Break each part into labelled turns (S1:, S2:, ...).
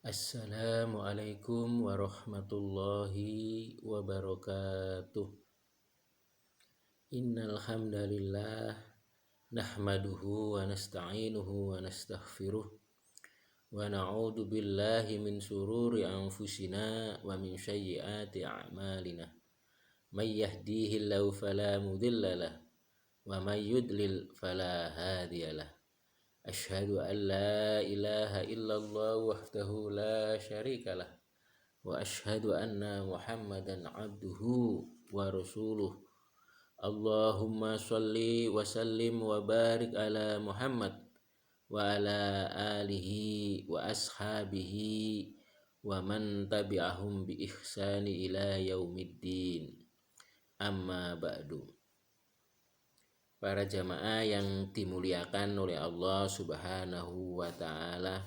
S1: Assalamualaikum warahmatullahi wabarakatuh. Innal hamdalillah nahmaduhu wa nasta'inuhu wa nastaghfiruh wa na'udzu billahi min sururi anfusina wa min sayyiati a'malina. May yahdihillahu fala mudhillalah wa may yudlil fala hadiyalah. Asyhadu an la ilaha illallah wahdahu la syarikalah wa asyhadu anna Muhammadan abduhu wa rasuluh. Allahumma sholli wa sallim wa barik ala Muhammad wa ala alihi wa ashabihi wa man tabi'ahum bi ihsani ila yaumiddin. Amma ba'du. Para jamaah yang dimuliakan oleh Allah Subhanahu wa ta'ala,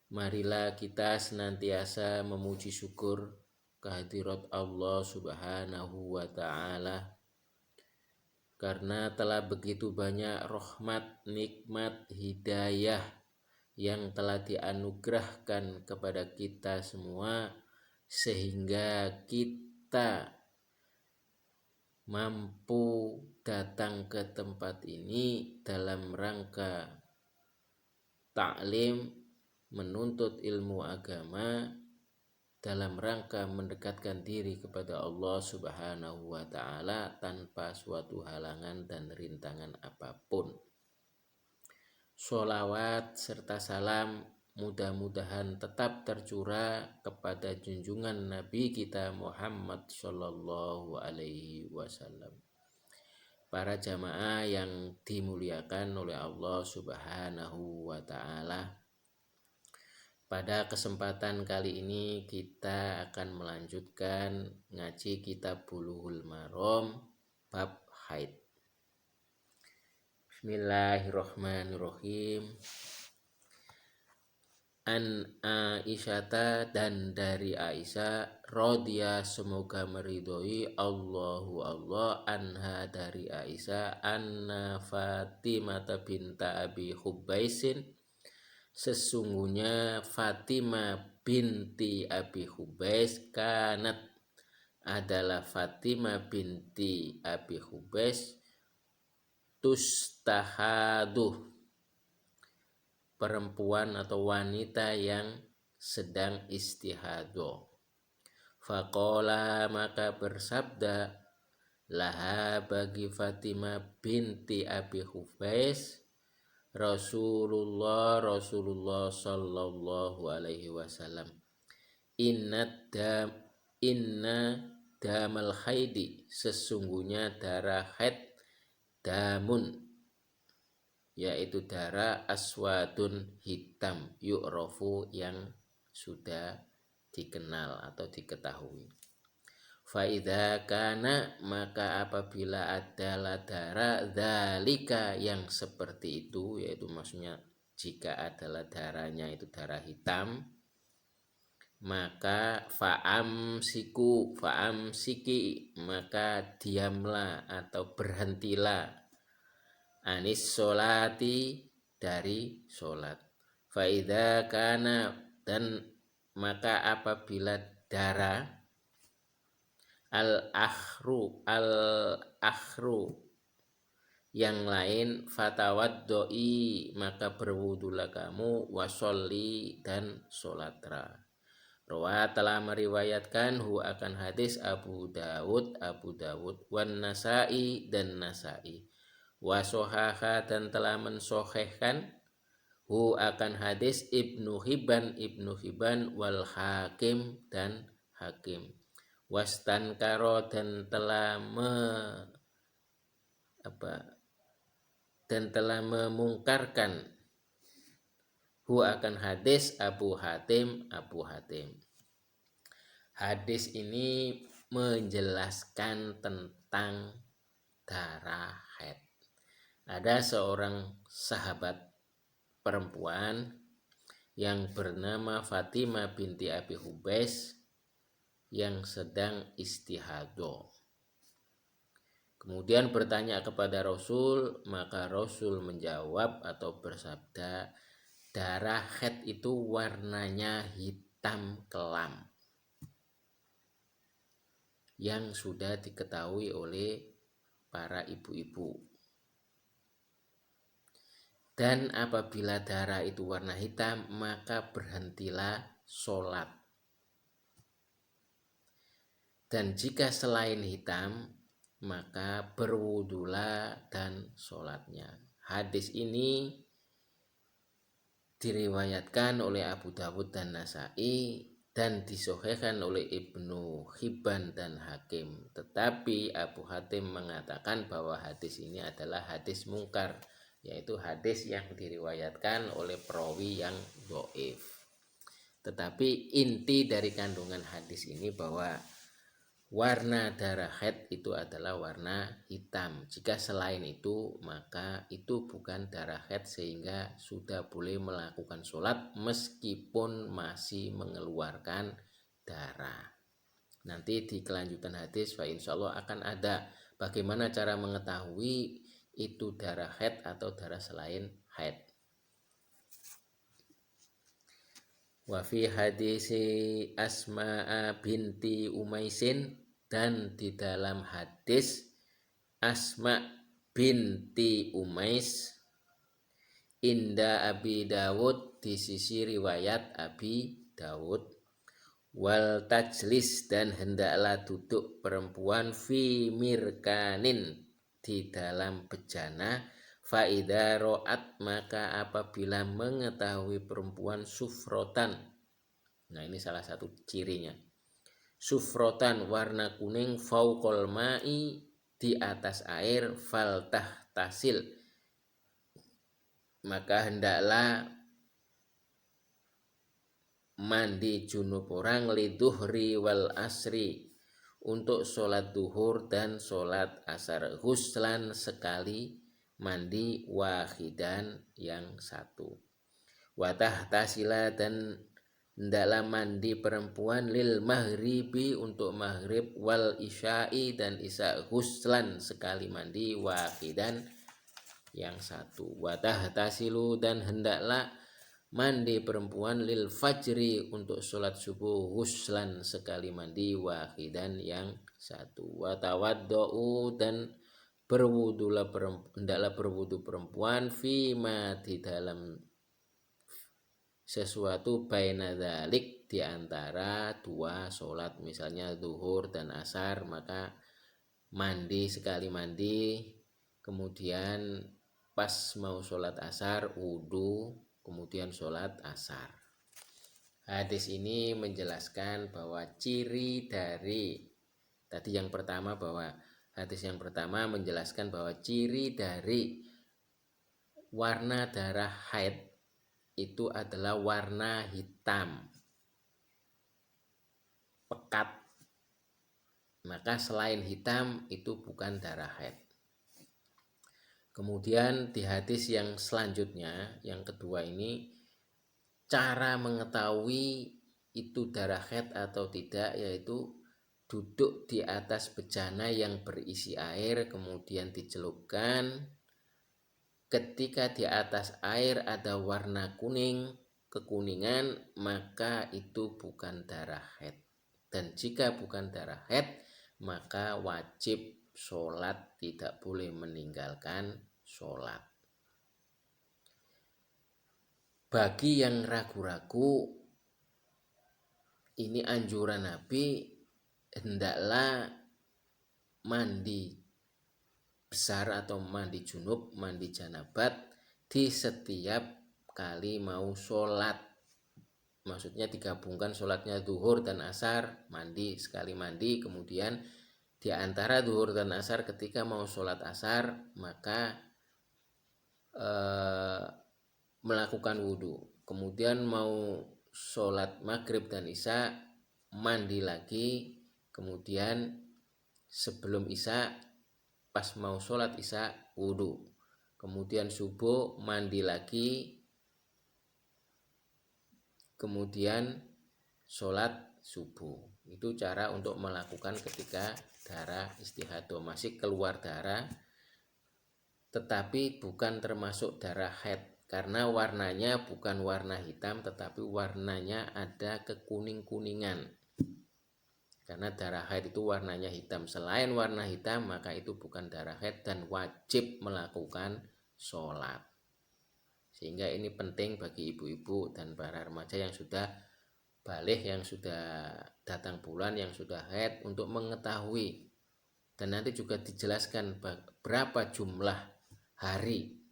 S1: marilah kita senantiasa memuji syukur kehadirat Allah Subhanahu wa ta'ala, karena telah begitu banyak rahmat, nikmat, hidayah yang telah dianugerahkan kepada kita semua, sehingga kita mampu datang ke tempat ini dalam rangka ta'lim, menuntut ilmu agama, dalam rangka mendekatkan diri kepada Allah Subhanahu wa ta'ala tanpa suatu halangan dan rintangan apapun. Sholawat serta salam mudah-mudahan tetap tercurah kepada junjungan Nabi kita Muhammad Shallallahu Alaihi Wasallam. Para jamaah yang dimuliakan oleh Allah Subhanahu wa ta'ala, pada kesempatan kali ini kita akan melanjutkan ngaji kitab Bulughul Maram bab haid. Bismillahirrahmanirrahim. An Aisyata, dan dari Aisyah, radhiya semoga meridhoi Allah anha dari Aisyah, anna Fatimah binta Abi Hubaisin, sesungguhnya Fatimah binti Abi Hubais, kanat adalah Fatimah binti Abi Hubais, tustahaduh, perempuan atau wanita yang sedang istihadah. Faqala, maka bersabda, laha, bagi Fatimah binti Abi Hubais, Rasulullah sallallahu alaihi wasallam, inna damal haidi, sesungguhnya darah haid, damun, yaitu darah, aswadun, hitam, yu'rafu, yang sudah dikenal atau diketahui. Faidha kana, maka apabila adalah darah dzalika, yang seperti itu, yaitu maksudnya jika adalah darahnya itu darah hitam, maka fa'amsiki, maka diamlah atau berhentilah, anis sholati, dari sholat. Faidha kana, dan maka apabila darah al-akhru yang lain, fatawaddoi, maka berwudulah kamu, wasolli, dan sholatra. Rawa, telah meriwayatkan akan hadis Abu Dawud, wan Nasai, dan Nasai, wasohaha, dan telah mensohehkan akan hadis Ibnu Hibban, wal Hakim, dan Hakim, wastankaro, dan telah memungkarkan akan hadis Abu Hatim. Hadis ini menjelaskan tentang darah haid. Ada seorang sahabat perempuan yang bernama Fatimah binti Abi Hubais yang sedang istihadah. Kemudian bertanya kepada Rasul, maka Rasul menjawab atau bersabda, darah haid itu warnanya hitam kelam, yang sudah diketahui oleh para ibu-ibu. Dan apabila darah itu warna hitam, maka berhentilah sholat. Dan jika selain hitam, maka berwudulah dan sholatnya. Hadis ini diriwayatkan oleh Abu Dawud dan Nasai dan disahihkan oleh Ibnu Hibban dan Hakim. Tetapi Abu Hatim mengatakan bahwa hadis ini adalah hadis mungkar, yaitu hadis yang diriwayatkan oleh perawi yang dhaif. Tetapi inti dari kandungan hadis ini bahwa warna darah haid itu adalah warna hitam. Jika selain itu, maka itu bukan darah haid sehingga sudah boleh melakukan sholat meskipun masih mengeluarkan darah. Nanti di kelanjutan hadis insya Allah akan ada bagaimana cara mengetahui itu darah haid atau darah selain haid. Wa fi hadisi Asma'a binti Umaisin, dan di dalam hadis Asma binti Umais inda Abi Dawud, di sisi riwayat Abi Dawud, wal tajlis, dan hendaklah duduk perempuan fi mirkanin, di dalam bejana, faida ro'at, maka apabila mengetahui perempuan sufrotan. Nah, ini salah satu cirinya. Sufrotan, warna kuning, fauqol ma'i, di atas air, faltah tasil, maka hendaklah mandi junub orang, liduhri wal asri, untuk sholat duhur dan sholat asar, huslan, sekali mandi, wahidan, yang satu, watah tasila, dan hendaklah mandi perempuan, lil maghribi, untuk maghrib, wal isya'i, dan isya, huslan, sekali mandi, wahidan, yang satu, watah tasilu, dan hendaklah mandi perempuan, lil fajri, untuk sholat subuh, huslan, sekali mandi, wahidan, yang satu, watawaddo'u, dan berwudulah hendaklah berwudu perempuan, fima, di dalam sesuatu, baina dzalik, di antara dua sholat, misalnya zuhur dan asar, maka mandi sekali mandi, kemudian pas mau sholat asar wudu, kemudian sholat asar. Hadis ini menjelaskan bahwa ciri dari tadi yang pertama, bahwa hadis yang pertama menjelaskan bahwa ciri dari warna darah haid itu adalah warna hitam pekat. Maka selain hitam itu bukan darah haid. Kemudian di hadis yang selanjutnya, yang kedua ini, cara mengetahui itu darah haid atau tidak, yaitu duduk di atas bejana yang berisi air, kemudian dicelupkan. Ketika di atas air ada warna kuning, kekuningan, maka itu bukan darah haid. Dan jika bukan darah haid, maka wajib sholat, tidak boleh meninggalkan sholat. Bagi yang ragu-ragu, ini anjuran Nabi, hendaklah mandi besar atau mandi junub, mandi janabat di setiap kali mau sholat. Maksudnya digabungkan sholatnya zuhur dan asar, mandi sekali mandi, kemudian di antara zuhur dan asar ketika mau sholat asar, maka melakukan wudhu. Kemudian mau sholat maghrib dan isya, mandi lagi. Kemudian sebelum isya, pas mau sholat isya, wudhu. Kemudian subuh, mandi lagi. Kemudian sholat subuh. Itu cara untuk melakukan ketika darah istihadah, masih keluar darah, tetapi bukan termasuk darah haid, karena warnanya bukan warna hitam tetapi warnanya ada kekuning-kuningan. Karena darah haid itu warnanya hitam. Selain warna hitam maka itu bukan darah haid dan wajib melakukan sholat. Sehingga ini penting bagi ibu-ibu dan para remaja yang sudah balik, yang sudah datang bulan, yang sudah haid untuk mengetahui. Dan nanti juga dijelaskan berapa jumlah hari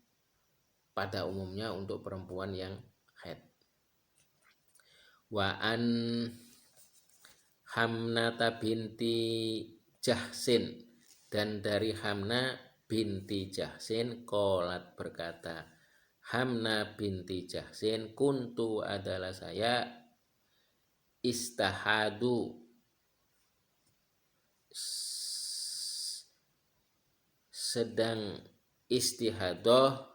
S1: pada umumnya untuk perempuan yang haid. Wa an Hamnata binti Jahsin, dan dari Hamna binti Jahsin qalat berkata, Hamna binti Jahsin, kuntu adalah saya, istahadu sedang istihadoh,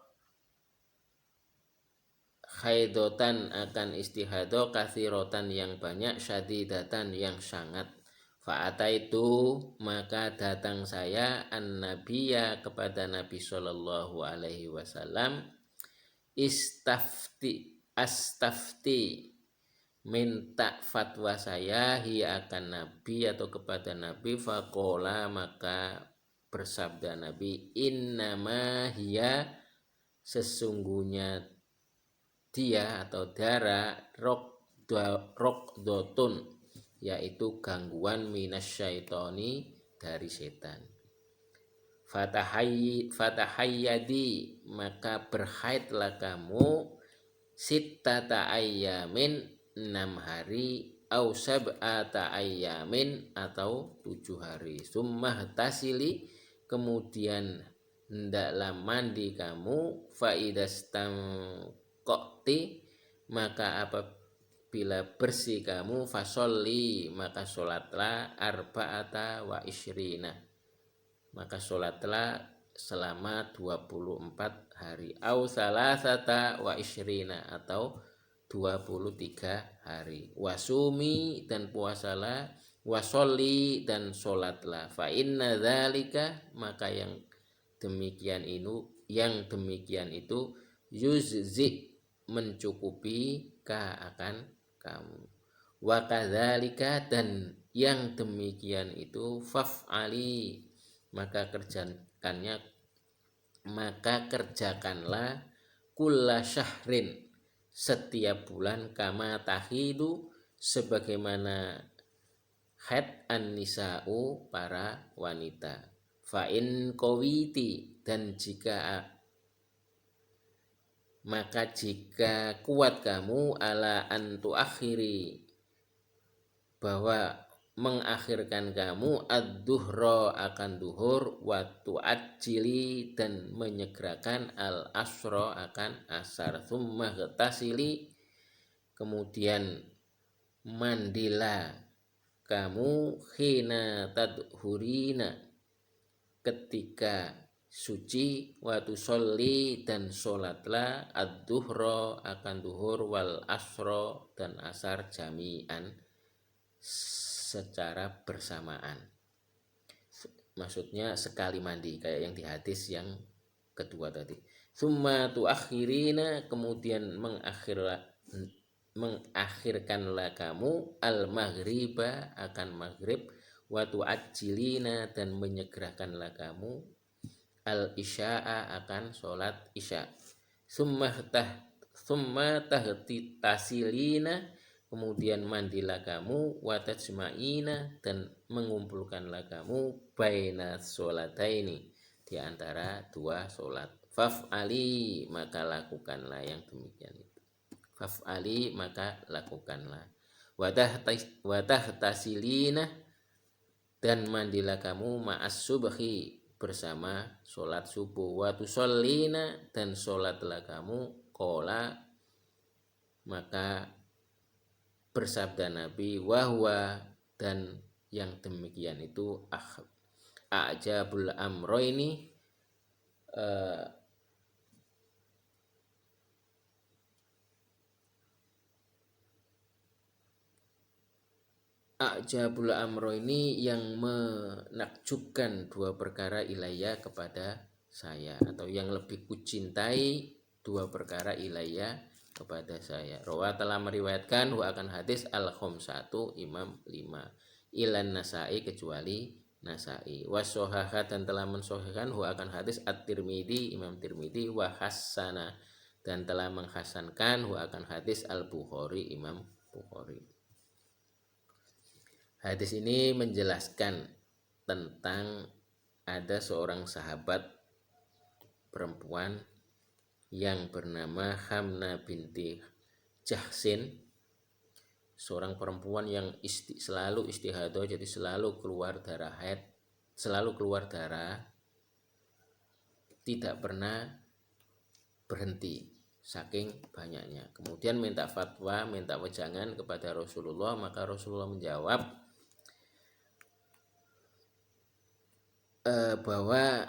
S1: khaidotan akan istihadoh, kathirotan yang banyak, syadidatan yang sangat. Fa'ataitu maka datang saya an-nabiyya kepada Nabi sallallahu alaihi wasallam, astafti minta fatwa saya hiya akan Nabi atau kepada Nabi. Faqola maka bersabda Nabi, innama hiya sesungguhnya dia atau darah rokdotun, yaitu gangguan minasyaitoni dari setan. Fatahayyadi maka berhaidlah kamu, sittata ayyamin 6 hari, au sab'ata ayyamin atau 7 hari. Summah tasili kemudian hendaklah mandi kamu, faidastam kokti maka apabila bersih kamu, fasolli maka sholatlah, arba'ata wa isyrina maka sholatlah selama 24 hari, au salasata wa isyrina atau 23 hari, wasumi dan puasalah, wasolli dan sholatlah, fa inna dzalika maka yang demikian itu yuzzi mencukupi akan kamu, wa kadzalika dan yang demikian itu faf'ali maka kerjakanlah kulla syahrin setiap bulan, kama tahidu sebagaimana haid an-nisa'u para wanita. Fa in qawiti dan jika kuat kamu, ala antu akhiri bahwa mengakhirkan kamu, ad-duhra akan duhur, wa tu'ajjili dan menyegerakan, al-asra akan asar, thumma gtasili kemudian mandilah kamu, khina tadhurina ketika suci, wa tusolli dan sholatlah, ad-duhra akan duhur, wal asra dan asar, jami'an secara bersamaan. Maksudnya sekali mandi kayak yang di hadis yang kedua tadi. Summa tuakhirina kemudian mengakhirkanlah kamu, al maghriba akan maghrib, wa tuajjilina dan menyegerakanlah kamu, al isya'a akan sholat isya. Summa tasilina kemudian mandilah kamu, wa tajma'ina dan mengumpulkanlah kamu, baina sholataini di antara 2 sholat. Faf'ali maka lakukanlah yang demikian itu. Faf'ali maka lakukanlah. Wadah tasilina dan mandilah kamu, ma'as subhi bersama sholat subuh, wa tusallina dan sholatlah kamu, qala maka bersabda Nabi, wahwa dan yang demikian itu a'jabul amroini a'jabul amroini yang menakjubkan 2 perkara ilayya kepada saya, atau yang lebih kucintai dua perkara ilayya kepada saya. Rawa telah meriwayatkan akan hadis al-khamsatu imam 5 ilan Nasai kecuali Nasai. Wasohaha dan telah mensohihkan akan hadis at-Tirmidzi imam Tirmidzi wa hassana dan telah menghasankan akan hadis al-Bukhari imam Bukhari. Hadis ini menjelaskan tentang ada seorang sahabat perempuan yang bernama Hamna binti Jahsin, seorang perempuan yang selalu istihadah, jadi selalu keluar darah haid, selalu keluar darah, tidak pernah berhenti saking banyaknya. Kemudian minta fatwa, minta wejangan kepada Rasulullah, maka Rasulullah menjawab bahwa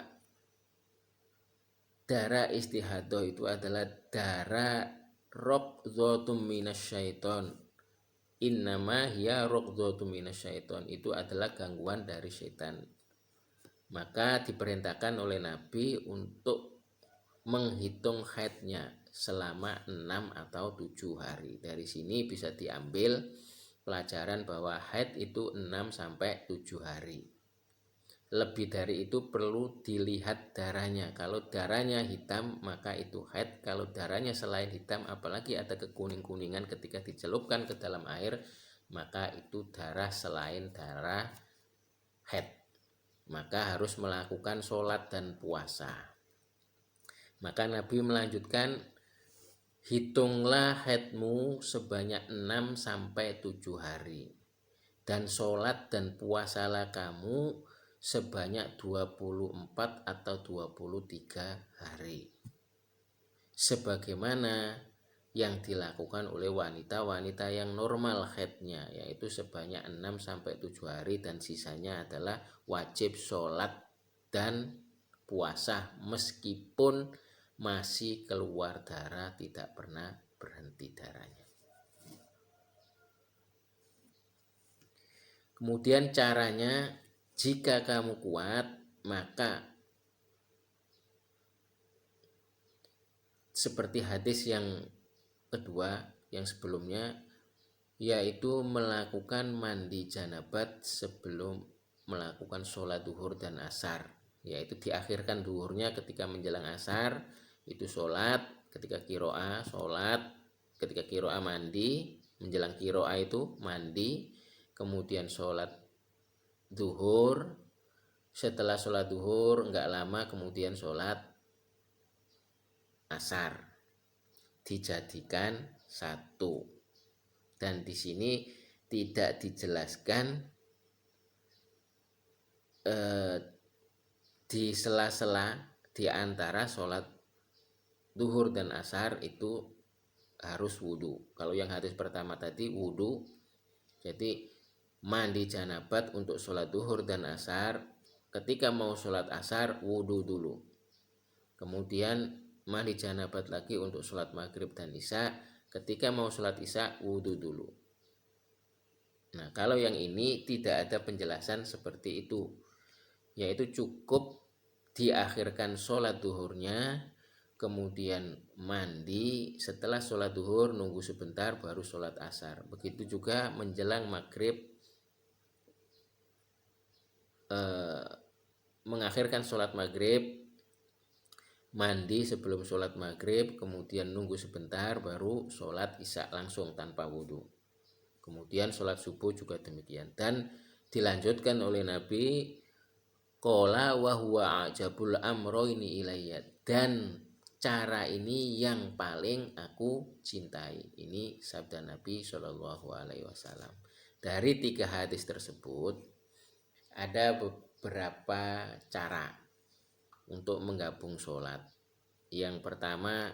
S1: darah istihadah itu adalah darah raqdhatum minasyaiton. Innama hiya raqdhatum minasyaiton, itu adalah gangguan dari setan. Maka diperintahkan oleh Nabi untuk menghitung haidnya selama 6 atau 7 hari. Dari sini bisa diambil pelajaran bahwa haid itu 6 sampai 7 hari. Lebih dari itu perlu dilihat darahnya. Kalau darahnya hitam maka itu haid. Kalau darahnya selain hitam, apalagi ada kekuning-kuningan ketika dicelupkan ke dalam air, maka itu darah selain darah haid. Maka harus melakukan sholat dan puasa. Maka Nabi melanjutkan, hitunglah haidmu sebanyak 6 sampai 7 hari. Dan sholat dan puasalah kamu sebanyak 24 atau 23 hari. Sebagaimana yang dilakukan oleh wanita-wanita yang normal haidnya, yaitu sebanyak 6 sampai 7 hari dan sisanya adalah wajib sholat dan puasa meskipun masih keluar darah, tidak pernah berhenti darahnya. Kemudian caranya, jika kamu kuat, maka seperti hadis yang kedua, yang sebelumnya, yaitu melakukan mandi janabat sebelum melakukan sholat duhur dan asar. Yaitu diakhirkan duhurnya ketika menjelang asar, itu sholat, ketika kiroah sholat, ketika kiroah mandi, menjelang kiroah itu mandi, kemudian sholat duhur, setelah sholat duhur enggak lama kemudian sholat asar, dijadikan satu. Dan di sini tidak dijelaskan di sela-sela di antara sholat duhur dan asar itu harus wudhu. Kalau yang hadis pertama tadi wudhu, jadi mandi janabat untuk sholat duhur dan asar, ketika mau sholat asar wudhu dulu, kemudian mandi janabat lagi untuk sholat maghrib dan isya, ketika mau sholat isya wudhu dulu. Nah, kalau yang ini tidak ada penjelasan seperti itu, yaitu cukup diakhirkan sholat duhurnya, kemudian mandi, setelah sholat duhur nunggu sebentar baru sholat asar. Begitu juga menjelang maghrib, mengakhirkan sholat maghrib, mandi sebelum sholat maghrib, kemudian nunggu sebentar baru sholat isya langsung tanpa wudhu. Kemudian sholat subuh juga demikian. Dan dilanjutkan oleh Nabi, qala wa huwa ajabul amroini ilayya, dan cara ini yang paling aku cintai. Ini sabda Nabi SAW. Dari 3 hadis tersebut ada beberapa cara untuk menggabung sholat. Yang pertama,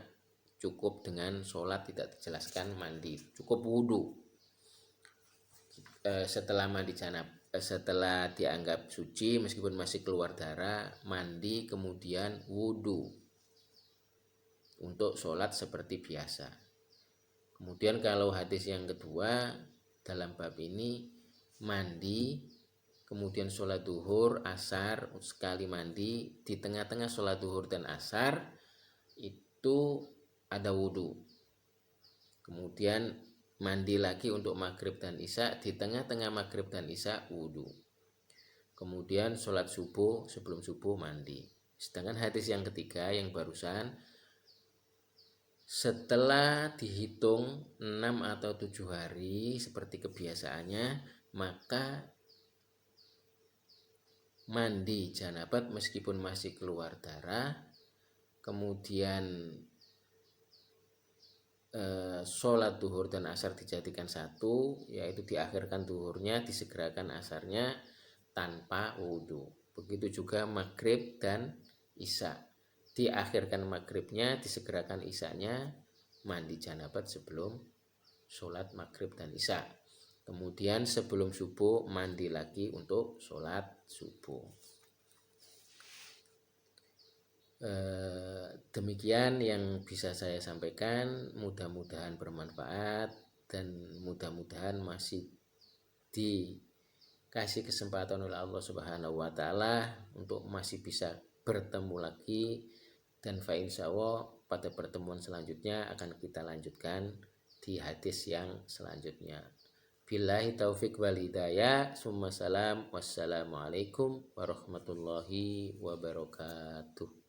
S1: cukup dengan sholat tidak dijelaskan mandi, cukup wudhu. Setelah mandi janab, setelah dianggap suci meskipun masih keluar darah, mandi kemudian wudhu untuk sholat seperti biasa. Kemudian kalau hadis yang kedua dalam bab ini, mandi kemudian sholat duhur, asar, sekali mandi, di tengah-tengah sholat duhur dan asar itu ada wudhu. Kemudian mandi lagi untuk maghrib dan isya, di tengah-tengah maghrib dan isya wudhu. Kemudian sholat subuh, sebelum subuh mandi. Sedangkan hadis yang ketiga yang barusan, setelah dihitung 6 atau 7 hari seperti kebiasaannya, maka mandi janabat meskipun masih keluar darah, kemudian sholat duhur dan asar dijadikan satu, yaitu diakhirkan duhurnya, disegerakan asarnya tanpa wudhu. Begitu juga maghrib dan isya, diakhirkan maghribnya, disegerakan isyanya, mandi janabat sebelum sholat maghrib dan isya. Kemudian sebelum subuh mandi lagi untuk sholat subuh. Demikian yang bisa saya sampaikan, mudah-mudahan bermanfaat dan mudah-mudahan masih dikasih kesempatan oleh Allah Subhanahu wa taala untuk masih bisa bertemu lagi, dan fa insyaallah pada pertemuan selanjutnya akan kita lanjutkan di hadis yang selanjutnya. Billahi taufik wal hidayah. Summa salam. Wassalamualaikum warahmatullahi wabarakatuh.